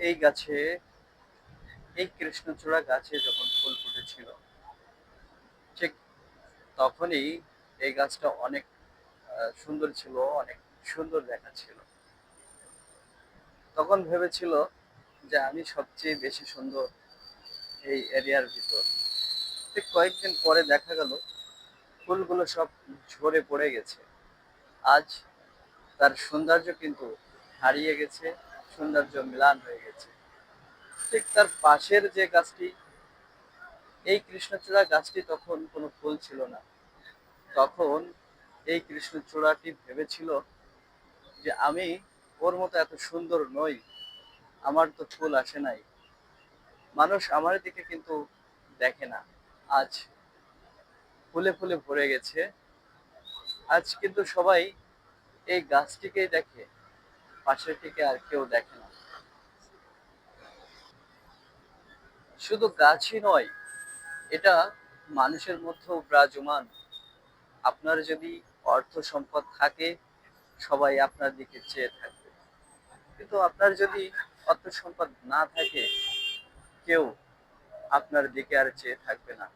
এই গাছে, এই কৃষ্ণচূড়া গাছে যখন ফুল ফুটেছিল, ঠিক তখনই এই গাছটা অনেক সুন্দর ছিল, অনেক সুন্দর দেখাচ্ছিল। তখন ভেবেছিল যে আমি সবচেয়ে বেশি সুন্দর এই এরিয়ার ভিতর। ঠিক কয়েকদিন পরে দেখা গেল ফুলগুলো সব ঝরে পড়ে গেছে। আজ তার সৌন্দর্য কিন্তু হারিয়ে গেছে, সৌন্দর্য ম্লান হয়ে গেছে। ঠিক তার পাশের যে গাছটি, এই কৃষ্ণচূড়া গাছটি তখন কোনো ফুল ছিল না। তখন এই কৃষ্ণচূড়াটি ভেবেছিল যে আমি ওর মতো এত সুন্দর নই, আমার তো ফুল আসে নাই, মানুষ আমার দিকে কিন্তু দেখে না। আজ ফুলে ফুলে ভরে গেছে। আজ কিন্তু সবাই এই গাছটিকেই দেখে, পাশেরটিকে আর কেউ দেখে না। শুধু গাছই নয়, এটা মানুষের মধ্যেও বিরাজমান। আপনার যদি অর্থ সম্পদ থাকে, সবাই আপনার দিকে চেয়ে থাকবে। কিন্তু আপনার যদি অর্থ সম্পদ না থাকে, কেউ আপনার দিকে আর চেয়ে থাকবে না।